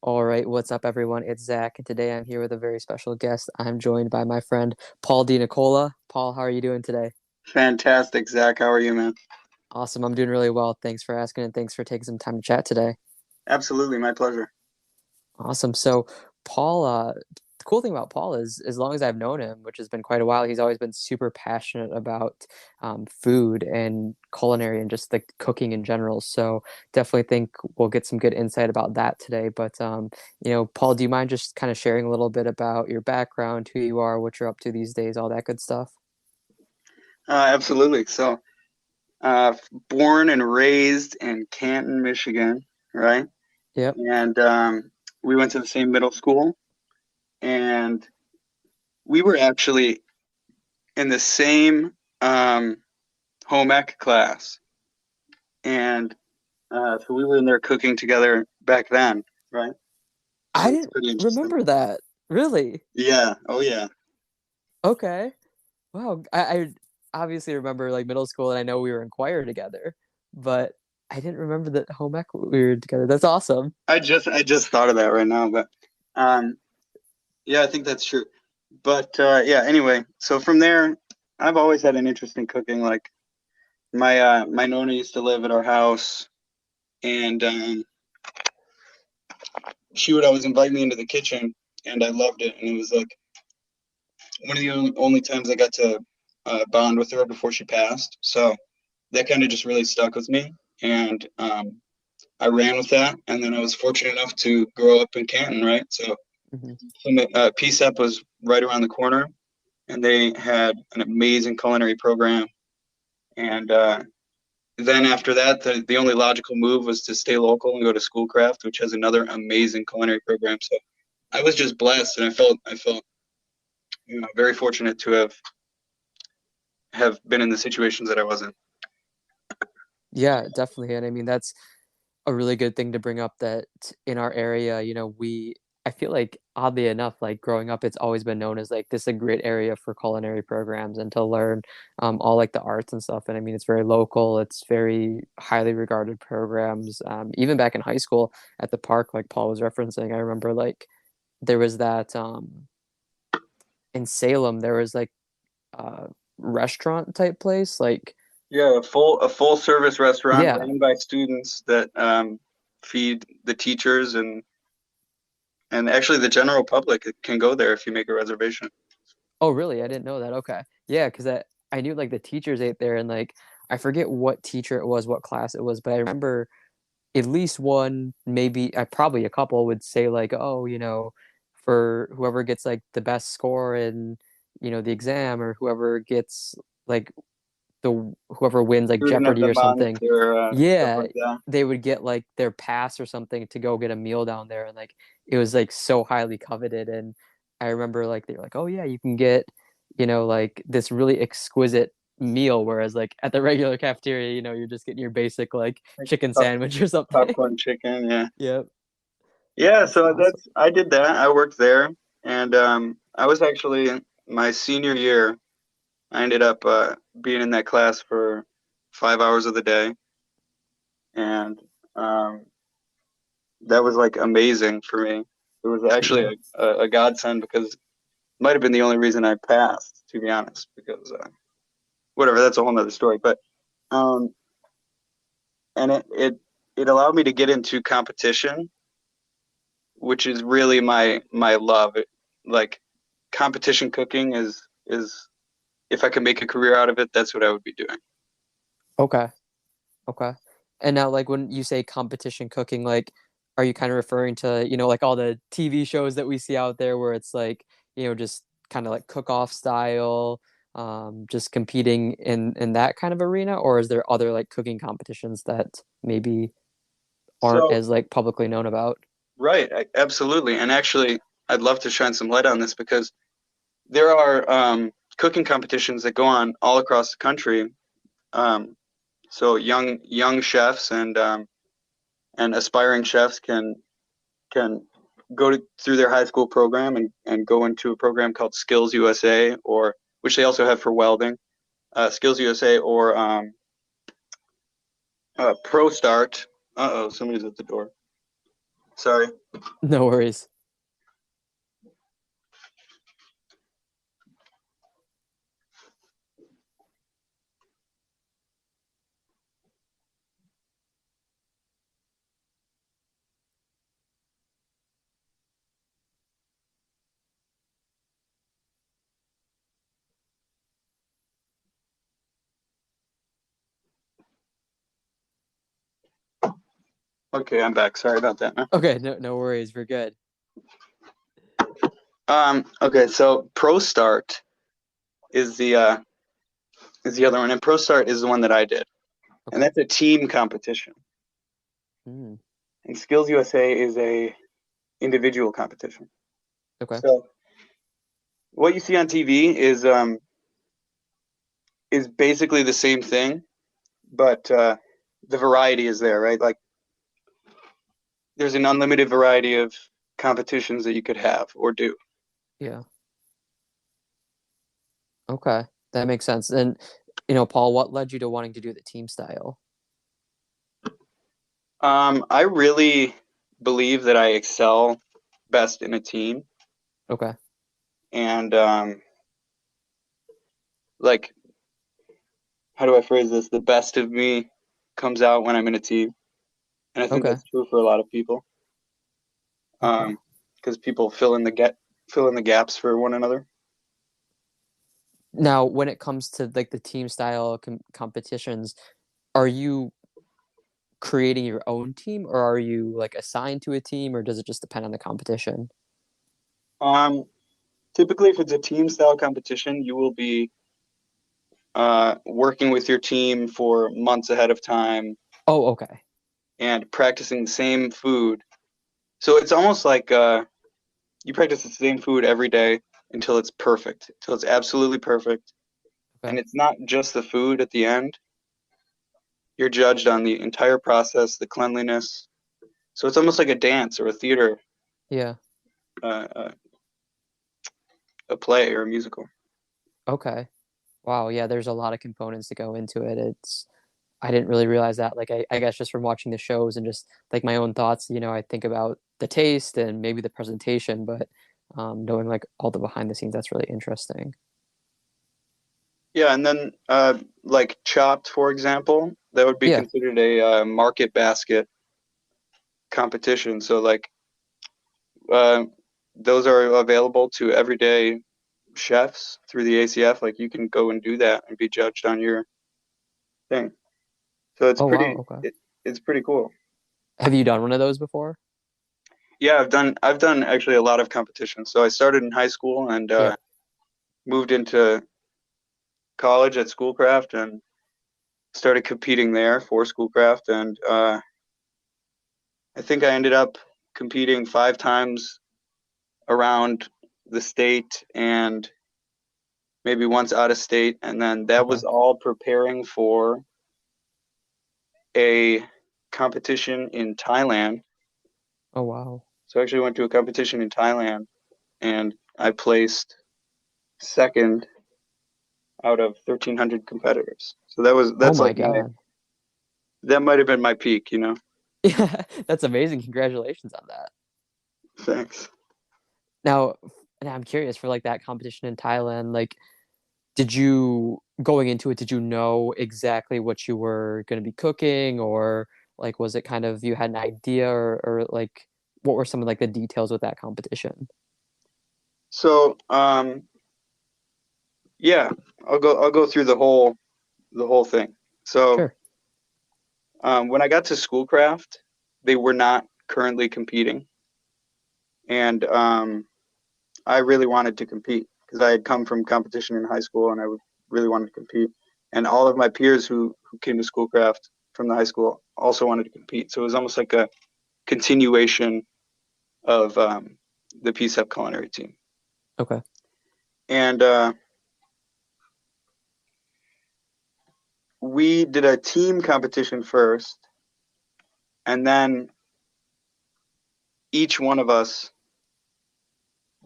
All right, what's up, everyone? It's Zach, and today I'm here with a very special guest. I'm joined by my friend Paul D. Nicola. Paul, how are you doing today? Fantastic, Zach. How are you, man? Awesome, I'm doing really well. Thanks for asking, and thanks for taking some time to chat today. Absolutely, my pleasure. Awesome. So, Paul, the cool thing about Paul is, as long as I've known him, which has been quite a while, he's always been super passionate about food and culinary and just like cooking in general. So, definitely think we'll get some good insight about that today. But, Paul, do you mind just kind of sharing a little bit about your background, who you are, what you're up to these days, all that good stuff? Absolutely. Born and raised in Canton, Michigan, right? Yep. And we went to the same middle school, and we were actually in the same home ec class, and so we were in there cooking together back then, right? I So it's didn't pretty interesting. remember that. Really? Yeah. Oh, yeah. Okay. Wow, I obviously remember like middle school, and I know we were in choir together, but I didn't remember that home ec we were together. That's awesome. I just thought of that right now, but um, yeah, I think that's true. But yeah, anyway, so from there, I've always had an interest in cooking. Like my nonna used to live at our house, and she would always invite me into the kitchen, and I loved it. And it was like one of the only times I got to bond with her before she passed. So that kind of just really stuck with me, and I ran with that. And then I was fortunate enough to grow up in Canton, right? So Hmm. PSEP was right around the corner, and they had an amazing culinary program. And then after that, the only logical move was to stay local and go to Schoolcraft, which has another amazing culinary program. So I was just blessed, and I felt very fortunate to have been in the situations that I was in. Yeah, definitely. And I mean, that's a really good thing to bring up that in our area, I feel like oddly enough, like growing up, it's always been known as like this is a great area for culinary programs and to learn all like the arts and stuff. And I mean, it's very local, it's very highly regarded programs. Even back in high school at the park, like Paul was referencing, I remember like there was that in Salem, there was like a restaurant type place, like, Yeah, a full service restaurant yeah. ran by students that feed the teachers and actually the general public can go there if you make a reservation. Oh, really? I didn't know that. Okay. Yeah, because I knew like the teachers ate there, and like I forget what teacher it was, what class it was, but I remember at least one, maybe probably a couple would say like, oh, for whoever gets like the best score in, the exam, or whoever gets like whoever wins like Student of Jeopardy the or month something, or stuff yeah, like that. they would get like their pass or something to go get a meal down there, and like it was like so highly coveted. And I remember like they were like, oh yeah, you can get, like this really exquisite meal, whereas like at the regular cafeteria, you're just getting your basic like Like chicken pop- sandwich or something. popcorn chicken, yeah. Yep. Yeah, That's so awesome. I did that. I worked there, and I was actually my senior year. I ended up being in that class for 5 hours of the day, and um, that was like amazing for me. It was actually Yeah. a godsend because it might have been the only reason I passed, to be honest. Because whatever, that's a whole nother story. But um, and it allowed me to get into competition, which is really my love. Like competition cooking is if I could make a career out of it, that's what I would be doing. Okay. Okay. And now, like, when you say competition cooking, like, are you kind of referring to, like all the TV shows that we see out there where it's like, just kind of like cook-off style, just competing in that kind of arena? Or is there other like cooking competitions that maybe aren't So as like publicly known about? right, absolutely. And actually, I'd love to shine some light on this because there are cooking competitions that go on all across the country. Um, so young chefs and aspiring chefs can through their high school program and go into a program called Skills USA, or which they also have for welding, Skills USA or Pro Start. Uh-oh, somebody's at the door. Sorry. No worries. Okay, I'm back. Sorry about that, man. Okay, no worries. We're good. Okay, so Pro Start is the other one, and Pro Start is the one that I did, and Okay. that's a team competition. Mm, And Skills USA is a individual competition. okay. So what you see on TV is basically the same thing, but the variety is there, right? Like there's an unlimited variety of competitions that you could have or do. Yeah. Okay. That makes sense. And Paul, what led you to wanting to do the team style? I really believe that I excel best in a team, Okay. and like how do I phrase this? The best of me comes out when I'm in a team, and I think Okay. that's true for a lot of people. Okay. Because people fill in the gaps for one another. Now, when it comes to like the team style competitions, are you creating your own team or are you like assigned to a team or does it just depend on the competition? Um, Typically, if it's a team style competition, you will be working with your team for months ahead of time Oh, okay. and practicing the same food. So it's almost like you practice the same food every day until it's perfect, until it's absolutely perfect. And Okay. it's not just the food at the end. You're judged on the entire process, the cleanliness. So it's almost like a dance or a theater, Yeah. uh, uh, a play or a musical. Okay. Wow. Yeah, there's a lot of components to go into it. I didn't really realize that. Like, I guess just from watching the shows and just like my own thoughts, I think about the taste and maybe the presentation, but knowing like all the behind the scenes, that's really interesting. Yeah, and then like Chopped, for example, that would be Yeah. considered a market basket competition. So like uh, those are available to everyday chefs through the ACF. Like you can go and do that and be judged on your thing. So Oh, wow. Okay. it's pretty cool. Have you done one of those before? Yeah, I've done actually a lot of competitions. So I started in high school and Yeah. moved into college at Schoolcraft and started competing there for Schoolcraft and I think I ended up competing 5 times around the state and maybe once out of state. And then that Okay. was all preparing for a competition in Thailand. Oh, wow. So I actually went to a competition in Thailand and I placed second out of 1,300 competitors. So Oh that's my like my God. that might have been my peak, you know. Yeah, that's amazing. Congratulations on that. Thanks. Now, and I'm curious for like that competition in Thailand, like did you going into it, did you know exactly what you were going to be cooking or like was it kind of you had an idea or like what were some of like the details with that competition? So yeah, I'll go through the whole thing. So Sure. when I got to Schoolcraft, they were not currently competing, and I really wanted to compete because I had come from competition in high school, and really wanted to compete. And all of my peers who came to Schoolcraft from the high school also wanted to compete. So it was almost like a continuation of the PSEP culinary team. Okay. And we did a team competition first, and then each one of us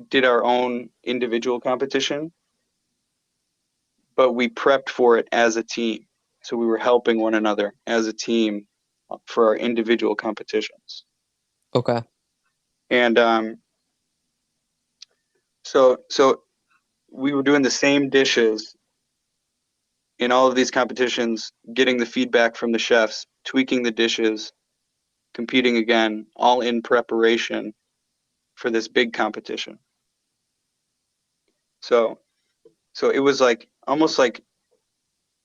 did our own individual competition, but we prepped for it as a team. So we were helping one another as a team for our individual competitions. Okay. And so we were doing the same dishes in all of these competitions, getting the feedback from the chefs, tweaking the dishes, competing again, all in preparation for this big competition. So so it was like almost like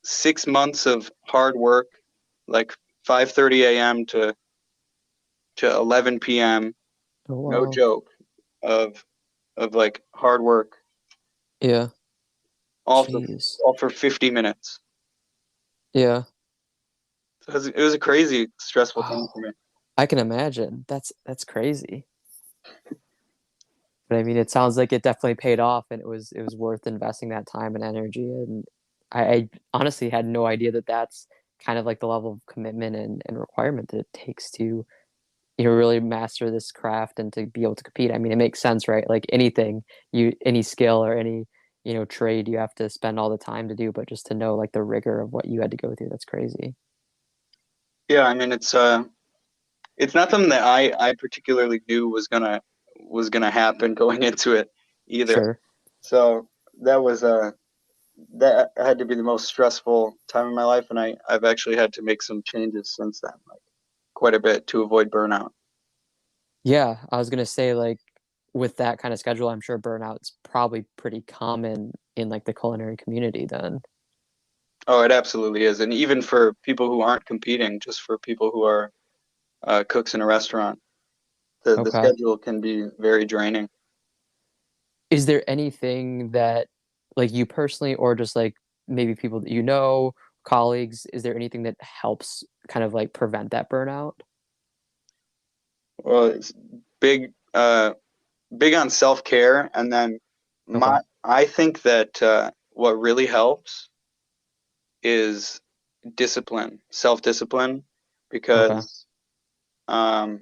6 months of hard work, like 5:30 a.m. to 11 p.m. Oh, No wow. joke of like hard work, Yeah. all for Jeez. 50 minutes. Yeah. So it was a crazy stressful time for Wow. me. I can imagine. That's crazy. But I mean, it sounds like it definitely paid off, and it was worth investing that time and energy. And I honestly had no idea that that's kind of like the level of commitment and requirement that it takes to really master this craft and to be able to compete. I mean, it makes sense, right? Like anything, any skill or any trade, you have to spend all the time to do, but just to know like the rigor of what you had to go through, that's crazy. Yeah, I mean it's not something that I particularly knew was gonna happen going into it either. Sure. So that was that had to be the most stressful time of my life, and I've actually had to make some changes since then, like quite a bit to avoid burnout. Yeah, I was gonna say like with that kind of schedule, I'm sure burnout's probably pretty common in like the culinary community then. Oh, it absolutely is, and even for people who aren't competing, just for people who are cooks in a restaurant, the Okay. schedule can be very draining. Is there anything that like you personally or just like maybe people that colleagues, is there anything that helps kind of like prevent that burnout? Well, it's big big on self-care, and then Okay. I think that what really helps is discipline, self-discipline, Okay. because um,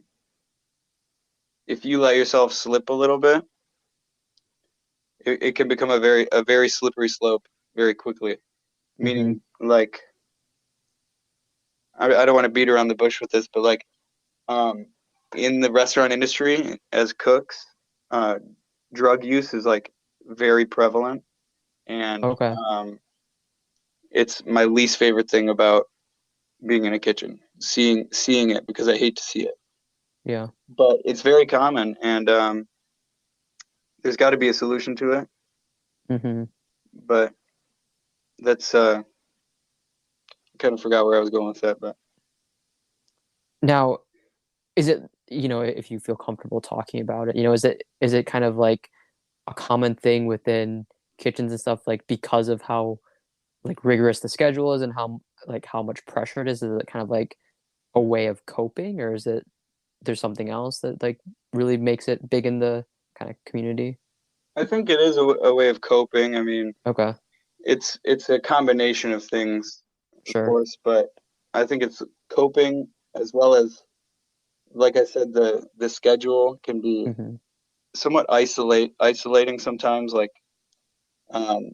if you let yourself slip a little bit, it can become a very slippery slope very quickly. Mhm. Meaning, like, I don't want to beat around the bush with this, but like, um, in the restaurant industry, as cooks, uh, drug use is like very prevalent, and Okay. it's my least favorite thing about being in a kitchen, seeing it because I hate to see it. Yeah. But it's very common, and there's got to be a solution to it. Mhm. But that's kind of forgot where I was going with that. But Now, is it, if you feel comfortable talking about it, is it kind of like a common thing within kitchens and stuff like because of how like rigorous the schedule is and how much pressure it is it kind of like a way of coping, or is it there's something else that like really makes it big in the kind of community? I think it is a way of coping. I mean, Okay. it's a combination of things, of Sure. course, but I think it's coping as well as, like I said, the schedule can be Mhm. somewhat isolating sometimes. Like um,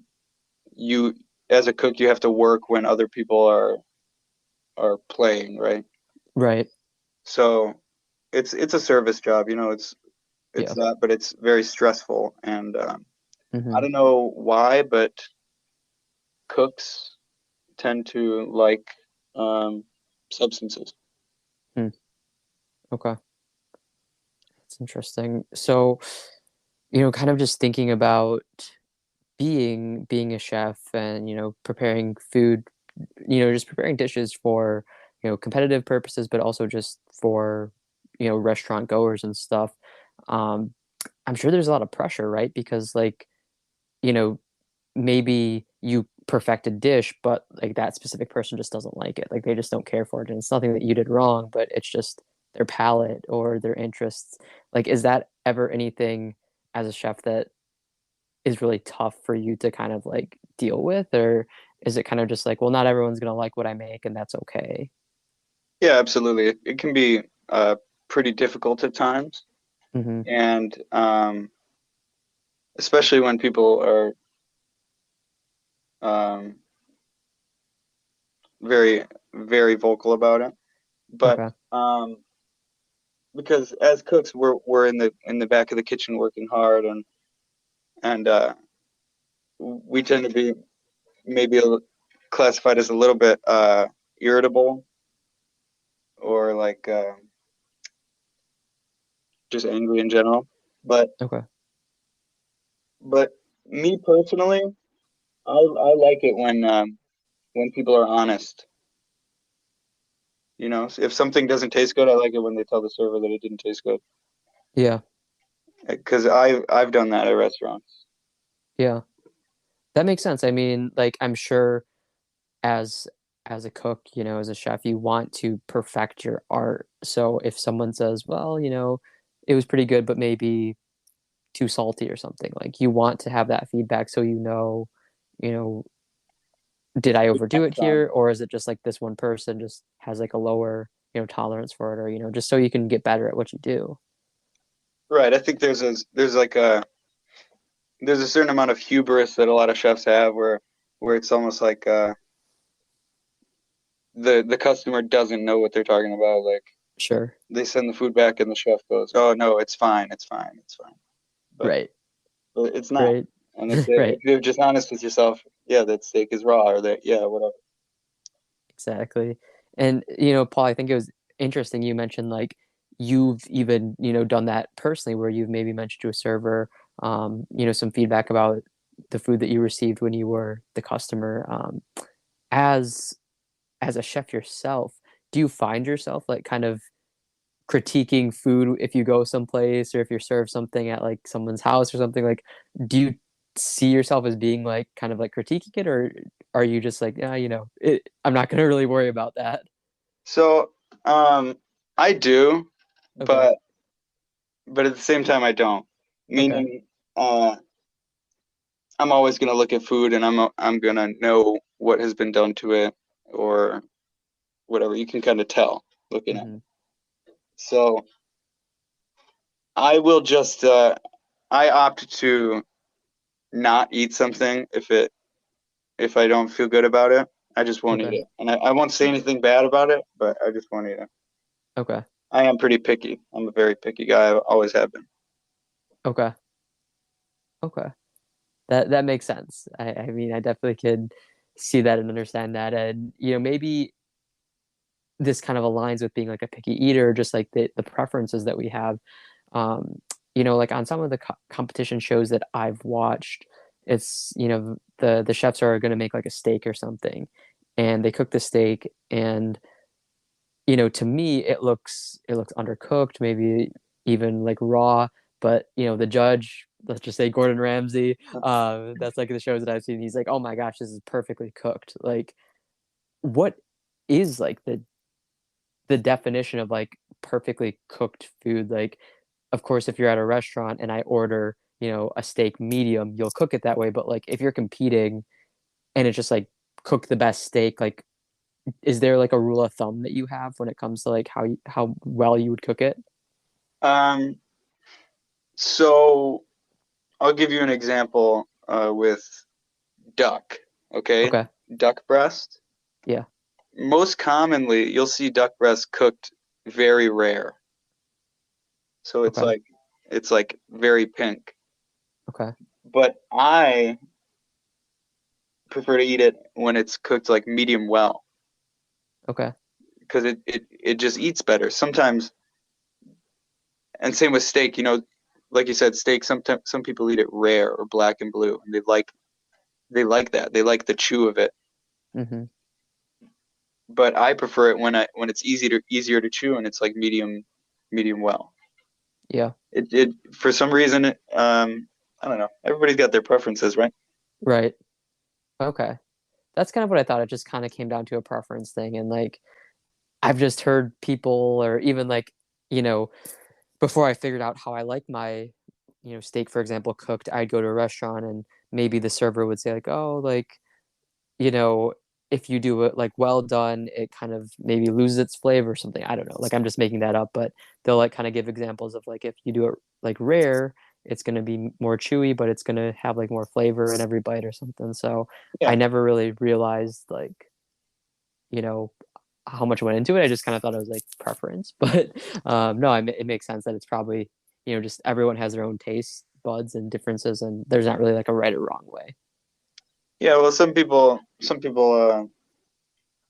you, as a cook, you have to work when other people are playing, right? Right. So it's a service job, you know. It's Yeah. that, but it's very stressful, and I Mhm. don't know why, but cooks tend to like um, substances. Hmm. Okay. That's interesting. So, kind of just thinking about being a chef and, preparing food, just preparing dishes for, competitive purposes, but also just for, restaurant goers and stuff. Um, I'm sure there's a lot of pressure, right? Because like, you know, maybe you perfect a dish, but like that specific person just doesn't like it. Like they just don't care for it. And it's nothing that you did wrong, but it's just their palate or their interests. Like, is that ever anything as a chef that is really tough for you to kind of like deal with? Or is it kind of just like, well, not everyone's gonna like what I make and that's okay? Yeah, absolutely. It can be pretty difficult at times, Mm-hmm. and especially when people are um, very, very vocal about it. But Okay. um, because as cooks we're in the back of the kitchen working hard, and we tend to be maybe classified as a little bit irritable or like just angry in general. But Okay. but me personally, I like it when people are honest. You know, if something doesn't taste good, I like it when they tell the server that it didn't taste good. Yeah. Because I've done that at restaurants. Yeah. That makes sense. I mean, like I'm sure as as a cook, as a chef, you want to perfect your art. So if someone says, well, it was pretty good, but maybe too salty or something, like you want to have that feedback so you know, did I overdo Next it time. here, or is it just like this one person just has like a lower, tolerance for it, or just so you can get better at what you do. Right. I think there's like there's a certain amount of hubris that a lot of chefs have where it's almost like the customer doesn't know what they're talking about. Like Sure. they send the food back and the chef goes, "Oh no, it's fine, it's fine, it's fine," but Right. but it's not. Right. And if Right. you're just honest with yourself, yeah, that steak is raw, or that yeah, whatever. Exactly. And Paul, I think it was interesting you mentioned like you've even, done that personally where you've maybe mentioned to a server, some feedback about the food that you received when you were the customer. As as a chef yourself, do you find yourself like kind of critiquing food if you go someplace or if you're served something at like someone's house or something? Like, do you see yourself as being like kind of like critiquing it, or are you just like, yeah, I'm not gonna really worry about that? So I do, Okay. but at the same time, I don't. Okay. Meaning, uh, I'm always gonna look at food and I'm gonna know what has been done to it or whatever. You can kind of tell looking at it. Hmm. So I will just I opt to not eat something if I don't feel good about it. I just won't eat Okay. it, and I won't say anything bad about it, but I just won't eat it. Okay. I am pretty picky. I'm a very picky guy. I always have been. Okay. Okay. That makes sense. I mean, I definitely could see that and understand that. And, maybe this kind of aligns with being like a picky eater, just like the preferences that we have. Um, like on some of the competition shows that I've watched, it's, the chefs are going to make like a steak or something, and they cook the steak, and to me it looks undercooked, maybe even like raw. But the judge, let's just say Gordon Ramsay, that's like the shows that I've seen. He's like, oh my gosh, this is perfectly cooked. Like, what is like the definition of like perfectly cooked food? Like, of course, if you're at a restaurant and I order, a steak medium, you'll cook it that way. But like, if you're competing and it's just like cook the best steak, like, is there like a rule of thumb that you have when it comes to like how well you would cook it? Um, so I'll give you an example with duck. Okay, Okay. duck breast. Yeah. Most commonly, you'll see duck breast cooked very rare. So Okay. it's like very pink. Okay. But I prefer to eat it when it's cooked like medium well Okay. because it just eats better. Sometimes, and same with steak, you know, like you said, steak, sometimes some people eat it rare or black and blue and they like that. They like the chew of it. Hmm. But I prefer it when it's easier to chew and it's like medium well. Yeah. It for some reason I don't know. Everybody's got their preferences, right? Right. Okay. That's kind of what I thought. It just kind of came down to a preference thing. And like, I've just heard people, or even like, you know, before I figured out how I like my, steak, for example, cooked, I'd go to a restaurant and maybe the server would say like, oh, like, you know, if you do it like well done, it kind of maybe loses its flavor or something. I don't know. Like I'm just making that up, but they'll like kind of give examples of like if you do it like rare, it's going to be more chewy, but it's going to have like more flavor in every bite or something. So Yeah. I never really realized like, you know, how much went into it. I just kind of thought it was like preference, but no, it makes sense that it's probably just everyone has their own taste buds and differences, and there's not really like a right or wrong way. Yeah, well, some people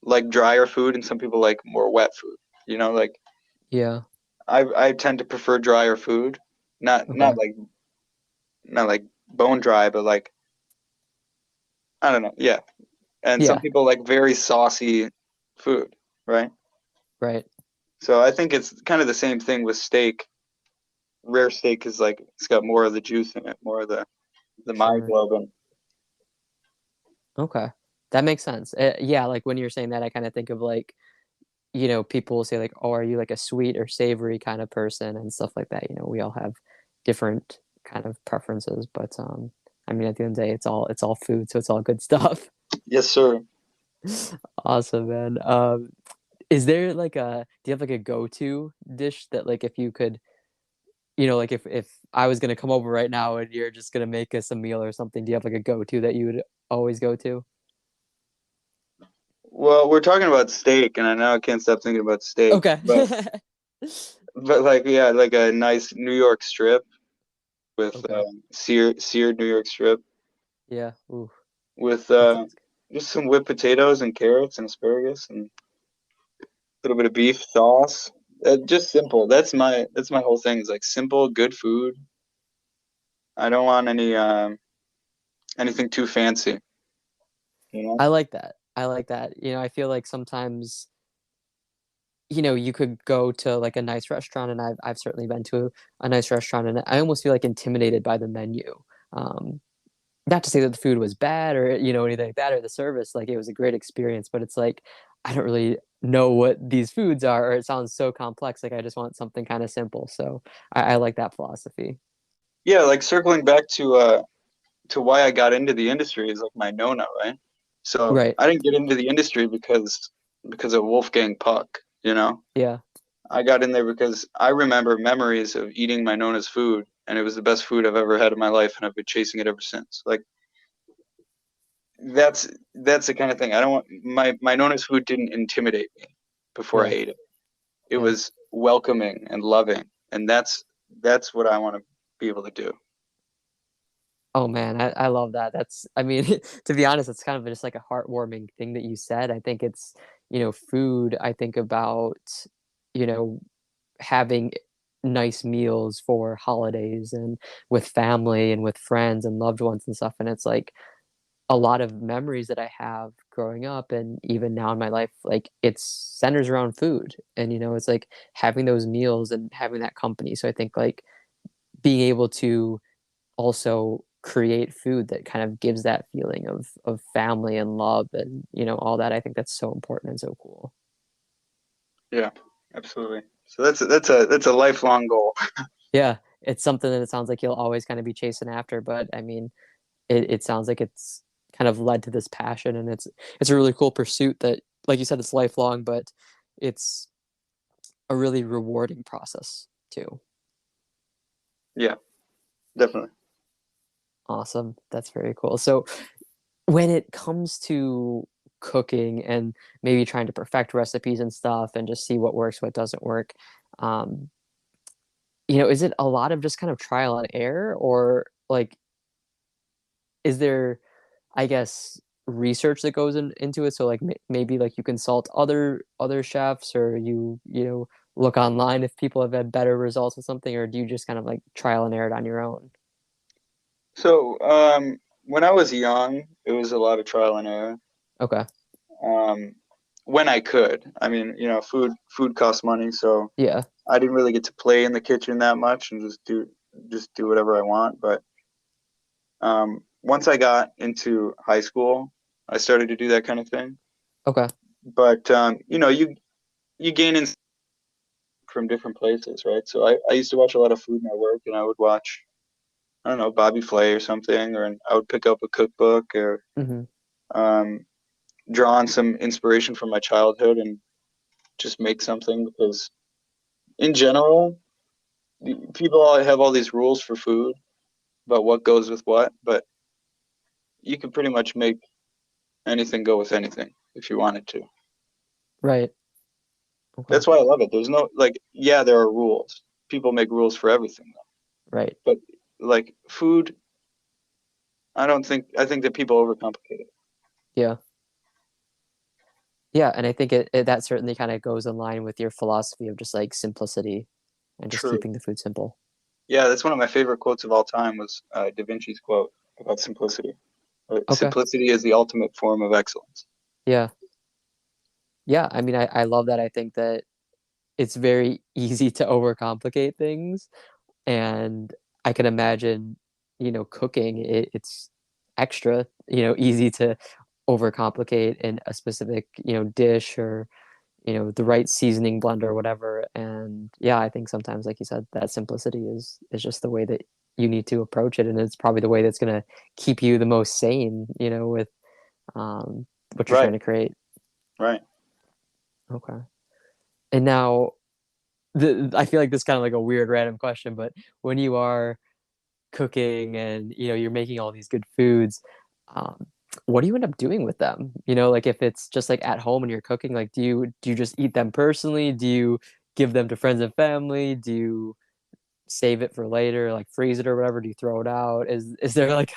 like drier food, and some people like more wet food. Like Yeah. I tend to prefer drier food, not Okay. not like bone dry, but like I don't know. Yeah, and some Yeah. people like very saucy food, right? Right. So I think it's kind of the same thing with steak. Rare steak is like it's got more of the juice in it, more of the Sure. myoglobin. Okay. That makes sense. Yeah, like when you're saying that, I kind of think of like, people will say like, "Oh, are you like a sweet or savory kind of person?" and stuff like that. We all have different kind of preferences, but I mean, at the end of the day, it's all food, so it's all good stuff. Yes, sir. Awesome, man. Is there like do you have like a go-to dish that like if you could, like if I was gonna come over right now and you're just gonna make us a meal or something, do you have like a go-to that you would always go to? Well, we're talking about steak, and I know I can't stop thinking about steak, Okay. but like yeah, like a nice New York strip with Okay. seared New York strip Yeah. Ooh, with that sounds good. just some whipped potatoes and carrots and asparagus and a little bit of beef sauce. Just simple. That's my whole thing. Is like simple, good food. I don't want anything too fancy. You know? I like that. I like that. I feel like sometimes, you could go to like a nice restaurant, and I've certainly been to a nice restaurant, and I almost feel like intimidated by the menu. Um, Not to say that the food was bad or anything like that, or the service, like it was a great experience, but it's like I don't really know what these foods are, or it sounds so complex. Like I just want something kind of simple. So I like that philosophy. Yeah, like circling back to why I got into the industry is like my nonna, right? So Right. I didn't get into the industry because of Wolfgang Puck. Yeah. I got in there because I remember memories of eating my nonna's food, and it was the best food I've ever had in my life, and I've been chasing it ever since. Like that's the kind of thing I don't want. My nonna's food didn't intimidate me before I Yeah. ate it. It Yeah. was welcoming and loving, and that's what I want to be able to do. Oh man, I love that. I mean, to be honest, it's kind of just like a heartwarming thing that you said. I think it's, food. I think about, you know, having nice meals for holidays and with family and with friends and loved ones and stuff. And it's like a lot of memories that I have growing up and even now in my life, like it's centers around food. And, it's like having those meals and having that company. So I think like being able to also create food that kind of gives that feeling of family and love and all that. I think that's so important and so cool. Yeah, absolutely. So that's a lifelong goal. Yeah, it's something that it sounds like you'll always kind of be chasing after, but I mean, it sounds like it's kind of led to this passion, and it's a really cool pursuit that, like you said, it's lifelong, but it's a really rewarding process too. Yeah, definitely. Awesome. That's very cool. So when it comes to cooking and maybe trying to perfect recipes and stuff and just see what works, what doesn't work, um, is it a lot of just kind of trial and error, or like is there, I guess, research that goes into it? So like maybe like you consult other chefs, or you look online if people have had better results with something, or do you just kind of like trial and error it on your own? So when I was young, it was a lot of trial and error. Okay. Um, when I could, I mean, food costs money, so Yeah. I didn't really get to play in the kitchen that much and just do whatever I want. But once I got into high school, I started to do that kind of thing. Okay. But you gain in from different places, right? So I used to watch a lot of Food Network, and I would watch I don't know Bobby Flay or something, or I would pick up a cookbook or Hmm. um, draw on some inspiration from my childhood and just make something because in general people all have all these rules for food about what goes with what, but you can pretty much make anything go with anything if you wanted to. Right. Okay. That's why I love it. There's no like, yeah, there are rules. People make rules for everything, Right. but like food, I think that people overcomplicate it. Yeah. Yeah, and I think it that certainly kind of goes in line with your philosophy of just like simplicity and just True. keeping the food simple. Yeah, that's one of my favorite quotes of all time was Da Vinci's quote about simplicity. Okay. Simplicity is the ultimate form of excellence. Yeah. Yeah. I mean, I love that. I think that it's very easy to overcomplicate things. And I can imagine, cooking, it's extra, easy to overcomplicate in a specific, dish or, the right seasoning blend or whatever. And yeah, I think sometimes, like you said, that simplicity is just the way that you need to approach it. And it's probably the way that's gonna keep you the most sane, with what you're Right, trying to create. right. Okay. And now I feel like this is kind of like a weird random question, but when you are cooking and you're making all these good foods, um, what do you end up doing with them? Like if it's just like at home and you're cooking, like do you just eat them personally? Do you give them to friends and family? Do you save it for later, like freeze it or whatever? Do you throw it out? Is there like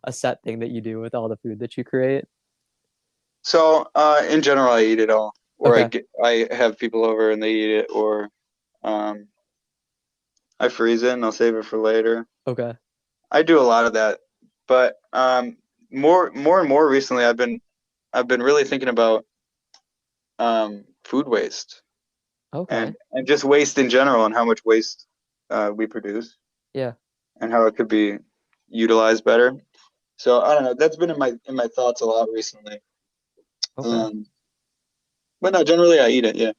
a set thing that you do with all the food that you create? So, in general, I eat it all, or Okay. I have people over and they eat it, or um, I freeze it and I'll save it for later. Okay. I do a lot of that, but more and more recently, I've been really thinking about food waste Okay. and just waste in general and how much waste we produce Yeah. and how it could be utilized better. So I don't know. That's been in my thoughts a lot recently. Okay. Um, but no, generally I eat it. Yeah.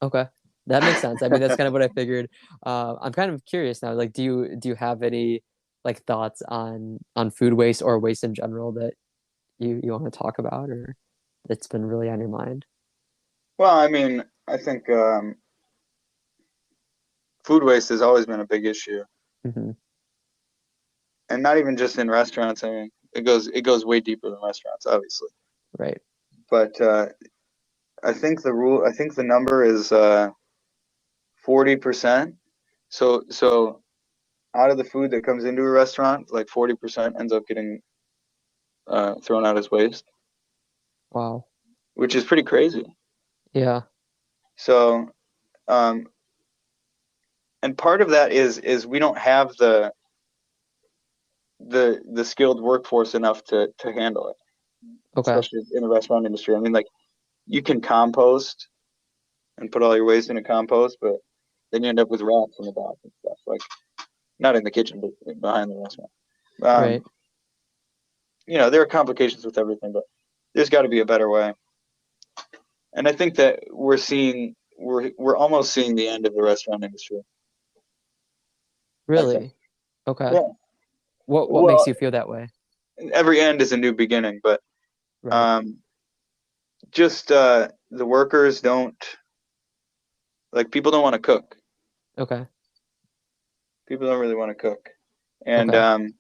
Okay. That makes sense. I mean, that's kind of what I figured. I'm kind of curious now. Like, do you have any like thoughts on food waste or waste in general that you want to talk about or that's been really on your mind? Well, I mean, I think food waste has always been a big issue, Hmm. and not even just in restaurants. I mean, it goes way deeper than restaurants, obviously. Right. But I think the number is 40%. So out of the food that comes into a restaurant, like 40% ends up getting thrown out as waste, Wow. which is pretty crazy. Yeah. So um, and part of that is we don't have the skilled workforce enough to handle it, Okay. especially in the restaurant industry. I mean, like you can compost and put all your waste in a compost, but then you end up with rats in the back and stuff. Like not in the kitchen, but behind the restaurant. Um, Right. there are complications with everything, but there's got to be a better way. And I think that we're almost seeing the end of the restaurant industry. I think. Really? Okay. Yeah. What makes Well, you feel that way? every end is a new beginning, but Right. um, just the workers don't like people don't want to cook. Okay. People don't really want to cook, and Okay.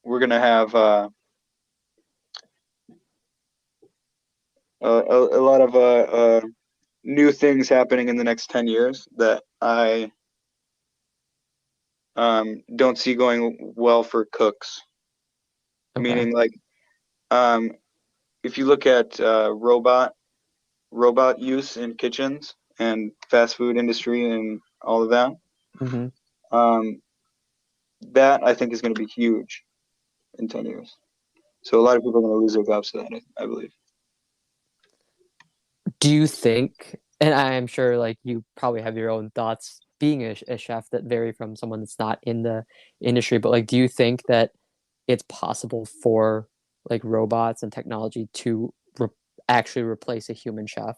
we're gonna have a lot of new things happening in the next 10 years that I don't see going well for cooks. Okay. Meaning, like, um, if you look at robot use in kitchens and fast food industry and all of that, Hmm. um, that I think is going to be huge in 10 years. So a lot of people are going to lose their jobs to that, I believe. Do you think, and I am sure like you probably have your own thoughts being a chef that vary from someone that's not in the industry, but like, do you think that it's possible for like robots and technology to actually replace a human chef?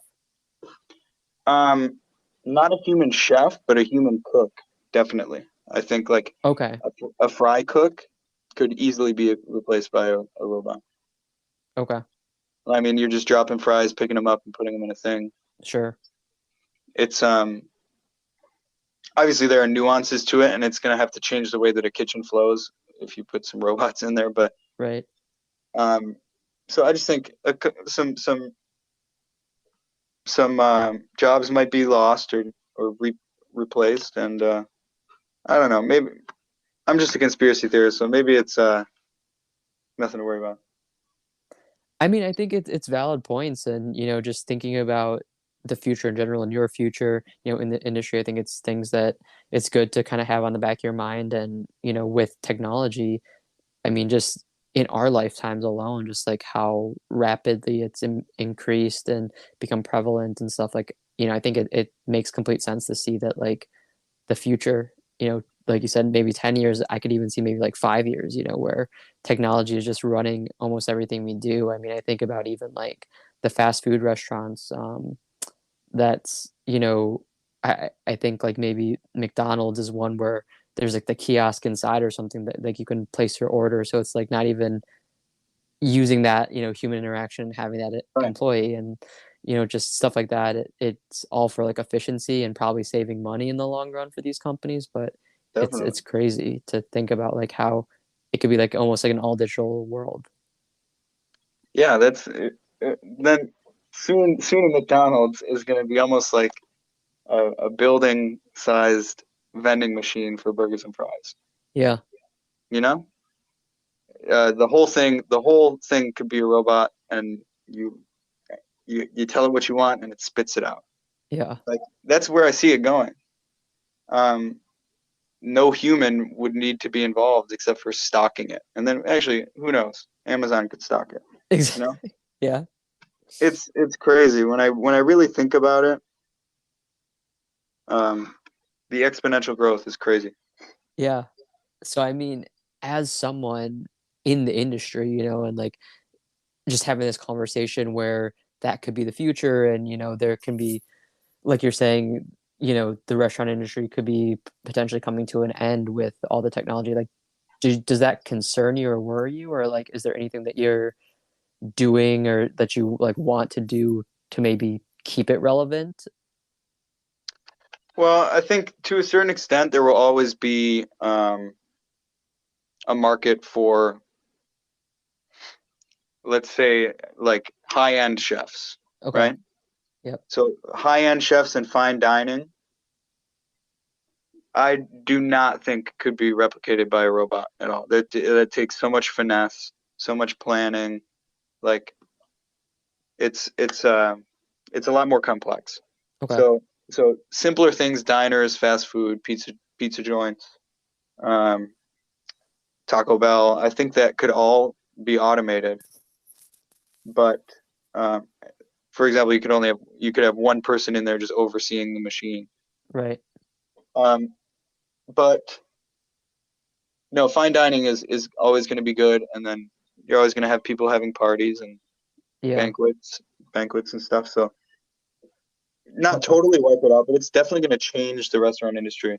Um, Not a human chef, but a human cook, definitely. I think like Okay. a fry cook could easily be replaced by a robot. Okay. I mean, you're just dropping fries, picking them up, and putting them in a thing. Sure. It's obviously there are nuances to it, and it's going to have to change the way that a kitchen flows if you put some robots in there. But Right. um, so I just think some some jobs might be lost or replaced, and I don't know. Maybe I'm just a conspiracy theorist, so maybe it's nothing to worry about. I mean, I think it's valid points, and just thinking about the future in general and your future, in the industry, I think it's things that it's good to kind of have on the back of your mind. And with technology, I mean, just in our lifetimes alone, just like how rapidly it's increased and become prevalent and stuff. Like, I think it makes complete sense to see that like the future, like you said, maybe 10 years, I could even see maybe like 5 years, where technology is just running almost everything we do. I mean, I think about even like the fast food restaurants. That's, I think like maybe McDonald's is one where there's like the kiosk inside or something that like you can place your order. So it's like not even using that human interaction, having that Right. employee, and just stuff like that. It's all for like efficiency and probably saving money in the long run for these companies, but it's Definitely. crazy to think about like how it could be like almost like an all digital world. Yeah, that's then soon a McDonald's is going to be almost like a building sized vending machine for burgers and fries. Yeah, You know, the whole thing could be a robot, and you tell it what you want, and it spits it out. yeah. Like that's where I see it going. Um, no human would need to be involved except for stocking it, and then actually, who knows? Amazon could stock it. You know, Exactly. Yeah, it's crazy when I really think about it. Um, the exponential growth is crazy. yeah. So I mean, as someone in the industry, and like just having this conversation where that could be the future, and there can be, like you're saying, the restaurant industry could be potentially coming to an end with all the technology. Like, does that concern you or worry you, or like, is there anything that you're doing or that you like want to do to maybe keep it relevant? Well, I think to a certain extent there will always be a market for, let's say, like high-end chefs, Okay. right? Yep. So high-end chefs and fine dining, I do not think could be replicated by a robot at all. That takes so much finesse, so much planning. Like it's it's uh it's a lot more complex. Okay. So simpler things, diners, fast food, pizza joints, um, Taco Bell, I think that could all be automated. But um, for example, you could have one person in there just overseeing the machine. Right. Um, but no, fine dining is always going to be good, and then you're always going to have people having parties and Yeah. banquets, banquets and stuff. So not Okay. totally wipe it out, but it's definitely going to change the restaurant industry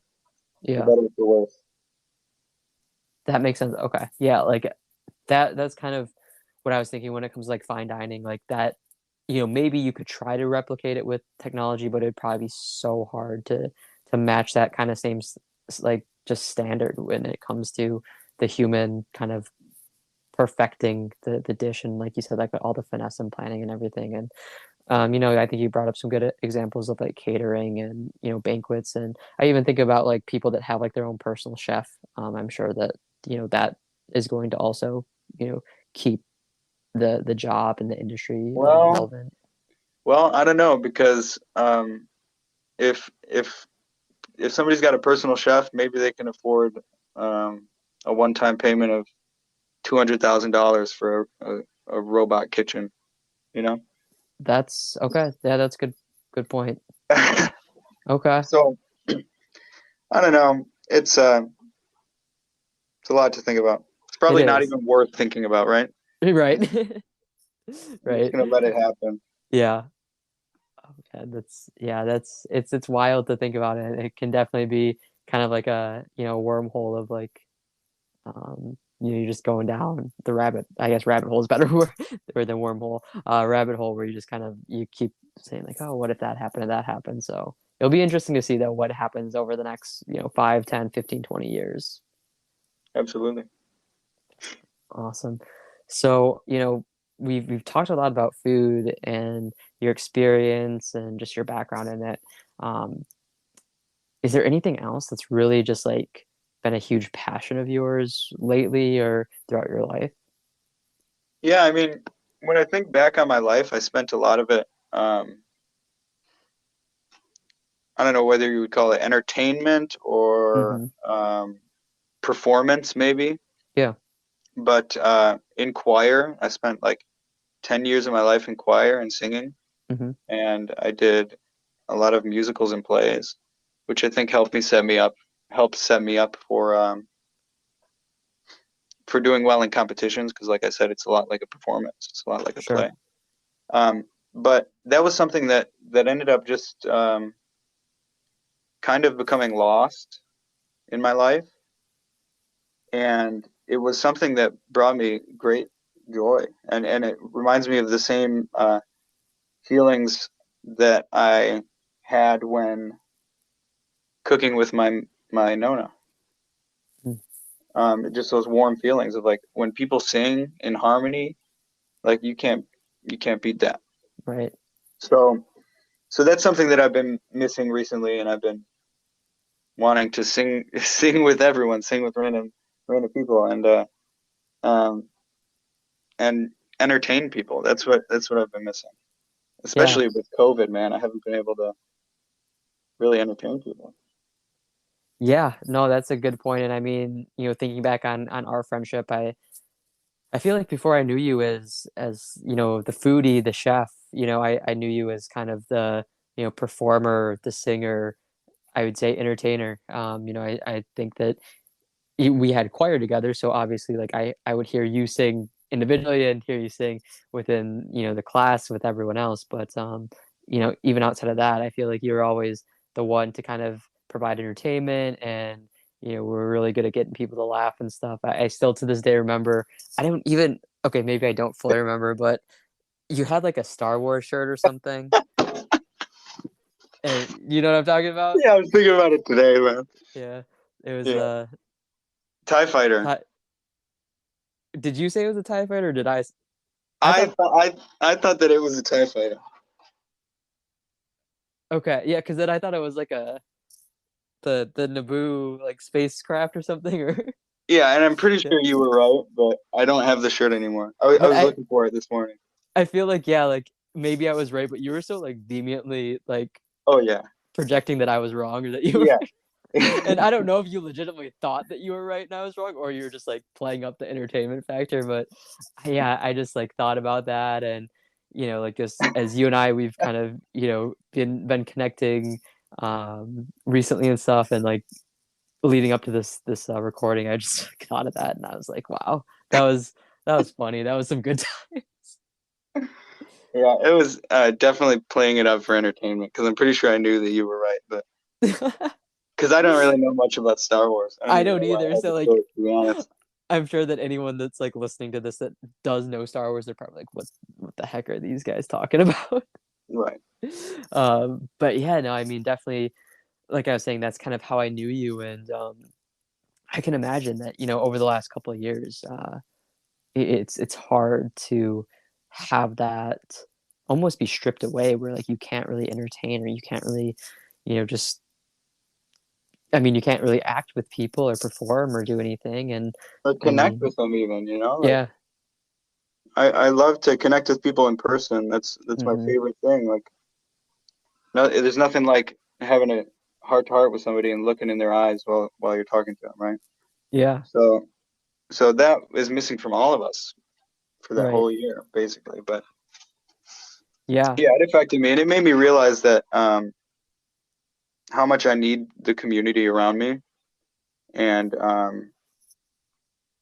for Yeah. better or for worse. That makes sense. Okay. Yeah. Like that's kind of what I was thinking when it comes to like fine dining, like that, maybe you could try to replicate it with technology, but it'd probably be so hard to match that kind of same like just standard when it comes to the human kind of perfecting the dish, and like you said, like all the finesse and planning and everything. And I think you brought up some good examples of like catering and banquets, and I even think about like people that have like their own personal chef. I'm sure that that is going to also keep the job and the industry Well, relevant. I don't know because if somebody's got a personal chef, maybe they can afford a one-time payment of $200,000 for a robot kitchen. You know. That's okay. Yeah, that's good point. Okay. So I don't know. It's a lot to think about. It's It probably not is. even worth thinking about, right? Right. I'm just Right. gonna let it happen. Yeah. Okay. It's wild to think about it. It can definitely be kind of like a wormhole of like you're just going down the rabbit. I guess rabbit hole is better word than wormhole. Rabbit hole where you just kind of you keep saying like, oh, what if that happened and that happened? So it'll be interesting to see though what happens over the next 5, 10, 15, 20 years. Absolutely. Awesome. So, we've talked a lot about food and your experience and just your background in it. Um, is there anything else that's really just like been a huge passion of yours lately or throughout your life? Yeah, I mean, when I think back on my life, I spent a lot of it. I don't know whether you would call it entertainment or Hmm. performance, maybe. Yeah. But in choir, I spent like 10 years of my life in choir and singing, Hmm. and I did a lot of musicals and plays, which I think helped set me up for doing well in competitions. Because, like I said, it's a lot like a performance. It's a lot like a Sure. play. But that was something that ended up just kind of becoming lost in my life, and it was something that brought me great joy, and it reminds me of the same feelings that I had when cooking with my nonna. Mm. Just those warm feelings of like when people sing in harmony, like you can't beat that. Right. So so that's something that I've been missing recently, and I've been wanting to sing sing with everyone, sing with random people, um and entertain people. That's what I've been missing, Yeah. especially with COVID, man. I haven't been able to really entertain people. Yeah. No, that's a good point. And I mean, thinking back on our friendship, I feel like before I knew you as the foodie, the chef, I knew you as kind of the performer, the singer, I would say entertainer. I think that we had choir together, so obviously like I would hear you sing individually and hear you sing within the class with everyone else, but even outside of that, I feel like you're always the one to kind of provide entertainment, and we're really good at getting people to laugh and stuff. I still to this day remember. I don't even Okay, maybe I don't fully remember, but you had like a Star Wars shirt or something, and you know what I'm talking about. Yeah, I was thinking about it today, man. Yeah, it was Yeah, TIE Fighter. Ti- did you say it was a TIE fighter, or did I I thought. thought I thought that it was a TIE Fighter. Okay, yeah, because then I thought it was like the Naboo like spacecraft or something, or Yeah, and I'm pretty yeah. sure you were right, but I don't have the shirt anymore. I But was I looking for it this morning. I feel like, yeah, like maybe I was right, but you were so like vehemently like Oh yeah, projecting that I was wrong or that you were. yeah, And I don't know if you legitimately thought that you were right and I was wrong, or you were just like playing up the entertainment factor. But yeah, I just like thought about that, and like just as you and I, we've kind of been connecting recently and stuff, and like leading up to this recording, I just thought of that, and I was like, wow, that was funny. That was some good yeah. It was definitely playing it up for entertainment because I'm pretty sure I knew that you were right, but time. because I don't really know much about Star Wars. I don't I even don't know why I either. had So the like, shirt, to be honest. I'm sure that anyone that's like listening to this that does know Star Wars, they're probably like, what the heck are these guys talking about? Right. But yeah, no, I mean, definitely, like I was saying, that's kind of how I knew you, and I can imagine that over the last couple of years, it's hard to have that almost be stripped away, where like you can't really entertain or you can't really, just. I mean, you can't really act with people or perform or do anything, and But I connect mean, with them even, like yeah. I love to connect with people in person. That's my Hmm. favorite thing. Like no, there's nothing like having a heart to heart with somebody and looking in their eyes while you're talking to them, right? Yeah. So so that is missing from all of us for that Right. whole year, basically. But Yeah. yeah, it affected me, and it made me realize that how much I need the community around me, and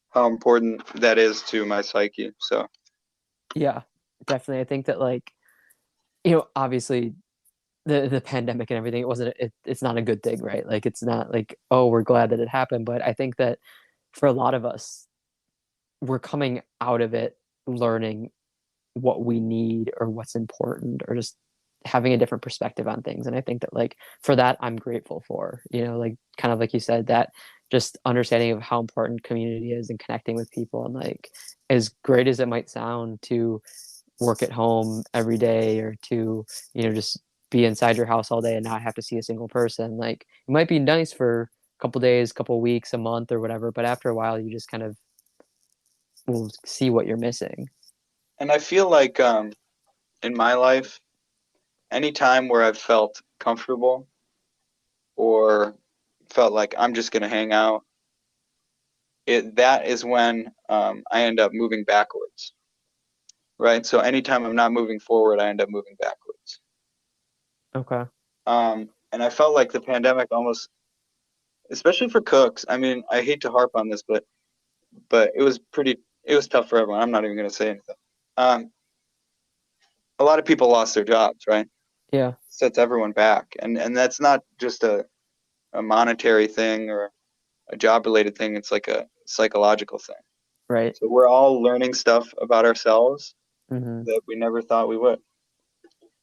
how important that is to my psyche. So Yeah. Definitely. I think that like, obviously the pandemic and everything, it's not a good thing, right? Like it's not like, oh, we're glad that it happened, but I think that for a lot of us, we're coming out of it learning what we need or what's important, or just having a different perspective on things. And I think that like for that I'm grateful for, like kind of like you said, that just understanding of how important community is and connecting with people, and like as great as it might sound to work at home every day or to, just be inside your house all day and not have to see a single person, like it might be nice for a couple days, couple weeks, a month or whatever, but after a while you just kind of will see what you're missing. And I feel like in my life, any time where I've felt comfortable or felt like I'm just gonna hang out, that is when I end up moving backwards, right? So anytime I'm not moving forward, I end up moving backwards. Okay. And I felt like the pandemic almost, especially for cooks. I mean, I hate to harp on this, but it was tough for everyone. I'm not even going to say anything. Um, a lot of people lost their jobs, right? Yeah. Sets everyone back, and that's not just a monetary thing or a job related thing. It's like a psychological thing. Right. So we're all learning stuff about ourselves Hmm. that we never thought we would.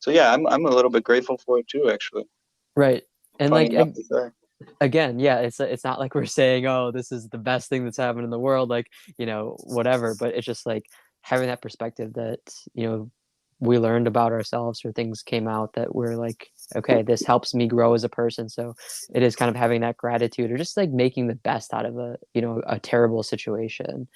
So yeah, I'm a little bit grateful for it too, actually. Right. And Funny like enough to say. again, yeah, it's not like we're saying, oh, this is the best thing that's happened in the world, like, whatever, but it's just like having that perspective that, we learned about ourselves or things came out that we're like, okay, this helps me grow as a person. So it is kind of having that gratitude or just like making the best out of a terrible situation.